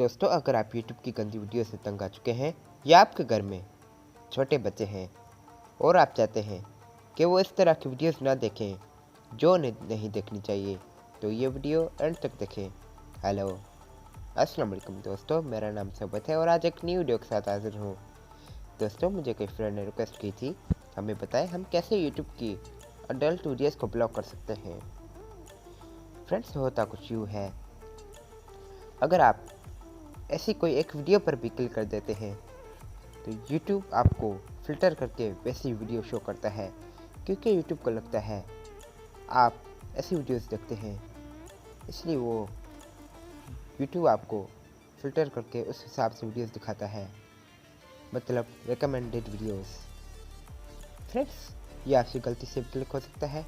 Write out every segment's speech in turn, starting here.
दोस्तों, अगर आप YouTube की गंदी वीडियो से तंग आ चुके हैं या आपके घर में छोटे बच्चे हैं और आप चाहते हैं कि वो इस तरह की वीडियोस ना देखें जो उन्हें नहीं देखनी चाहिए, तो ये वीडियो एंड तक देखें। हेलो, अस्सलाम वालेकुम दोस्तों, मेरा नाम सबत है और आज एक न्यू वीडियो के साथ हाजिर हूँ। दोस्तों, मुझे कई फ्रेंड ने रिक्वेस्ट की थी हमें बताएं हम कैसे YouTube की अडल्ट वीडियोस को ब्लॉक कर सकते हैं। फ्रेंड्स, होता कुछ यूँ है, अगर आप ऐसी कोई एक वीडियो पर भी क्लिक कर देते हैं तो YouTube आपको फ़िल्टर करके वैसी वीडियो शो करता है, क्योंकि YouTube को लगता है आप ऐसी वीडियोस देखते हैं, इसलिए वो YouTube आपको फ़िल्टर करके उस हिसाब से वीडियोस दिखाता है, मतलब रिकमेंडेड वीडियोस। फ्रेंड्स, ये आपसे गलती से भी क्लिक हो सकता है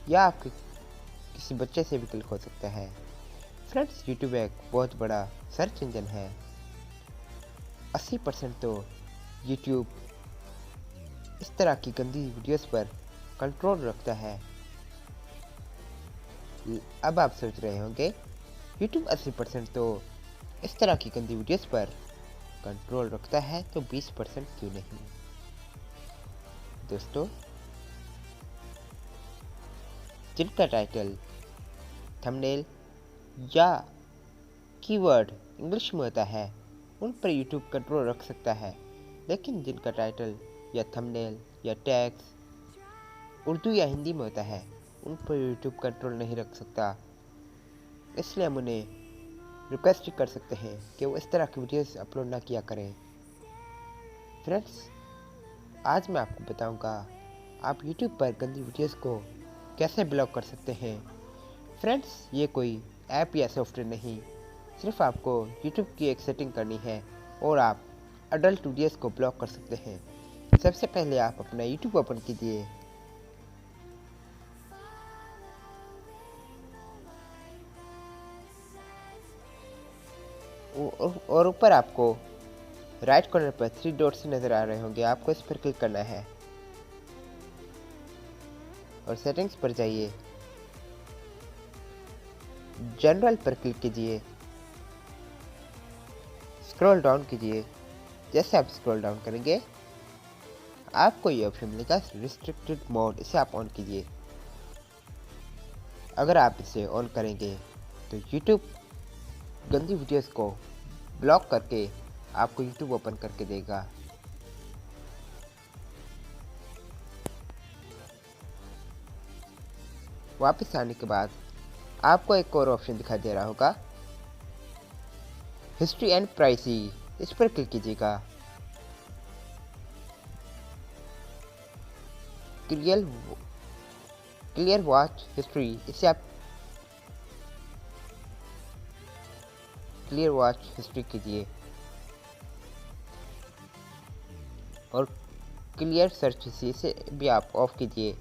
या आपके किसी बच्चे से भी क्लिक हो सकता है। फ्रेंड्स, YouTube एक बहुत बड़ा सर्च इंजन है। 80% तो YouTube इस तरह की गंदी वीडियोस पर कंट्रोल रखता है। अब आप सोच रहे होंगे, YouTube 80% तो इस तरह की गंदी वीडियोस पर कंट्रोल रखता है, तो 20% क्यों नहीं? दोस्तों, जिनका टाइटल, थंबनेल या कीवर्ड इंग्लिश में होता है उन पर YouTube कंट्रोल रख सकता है, लेकिन जिनका टाइटल या थंबनेल या टैग्स उर्दू या हिंदी में होता है उन पर YouTube कंट्रोल नहीं रख सकता। इसलिए हम उन्हें रिक्वेस्ट कर सकते हैं कि वो इस तरह की वीडियोस अपलोड ना किया करें। फ्रेंड्स, आज मैं आपको बताऊंगा आप YouTube पर गंदी वीडियोस को कैसे ब्लॉक कर सकते हैं। फ्रेंड्स, ये कोई ऐप या सॉफ्टवेयर नहीं, सिर्फ आपको YouTube की एक सेटिंग करनी है और आप अडल्ट वीडियोस को ब्लॉक कर सकते हैं। सबसे पहले आप अपना YouTube ओपन कीजिए। और ऊपर आपको राइट कॉर्नर पर 3 डॉट्स नज़र आ रहे होंगे, आपको इस पर क्लिक करना है और सेटिंग्स पर जाइए। जनरल पर क्लिक कीजिए, स्क्रॉल डाउन कीजिए। जैसे आप स्क्रॉल डाउन करेंगे आपको ये ऑप्शन मिलेगा रिस्ट्रिक्टेड मोड, इसे आप ऑन कीजिए। अगर आप इसे ऑन करेंगे तो YouTube गंदी वीडियोस को ब्लॉक करके आपको YouTube ओपन करके देगा। वापस आने के बाद आपको एक और ऑप्शन दिखाई दे रहा होगा, हिस्ट्री एंड प्राइवेसी, इस पर क्लिक कीजिएगा। क्लियर वॉच हिस्ट्री, इसे आप क्लियर वॉच हिस्ट्री कीजिए और क्लियर सर्च हिस्ट्री, इसे भी आप ऑफ कीजिए।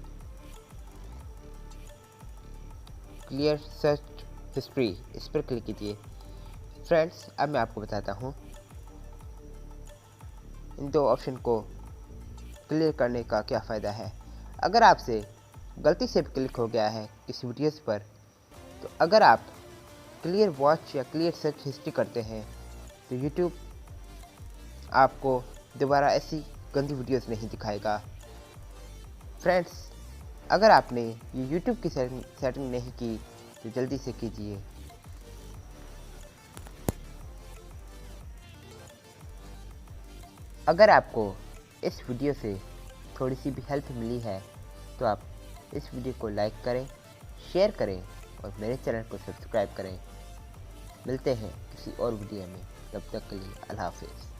क्लियर सर्च हिस्ट्री, इस पर क्लिक कीजिए। फ्रेंड्स, अब मैं आपको बताता हूँ इन दो ऑप्शन को क्लियर करने का क्या फ़ायदा है। अगर आपसे गलती से भी क्लिक हो गया है किसी वीडियोस पर, तो अगर आप क्लियर वॉच या क्लियर सर्च हिस्ट्री करते हैं तो YouTube आपको दोबारा ऐसी गंदी वीडियोस नहीं दिखाएगा। फ्रेंड्स, अगर आपने ये YouTube की सेटिंग नहीं की तो जल्दी से कीजिए। अगर आपको इस वीडियो से थोड़ी सी भी हेल्प मिली है तो आप इस वीडियो को लाइक करें, शेयर करें और मेरे चैनल को सब्सक्राइब करें। मिलते हैं किसी और वीडियो में, तब तक के लिए अल्लाह हाफिज़।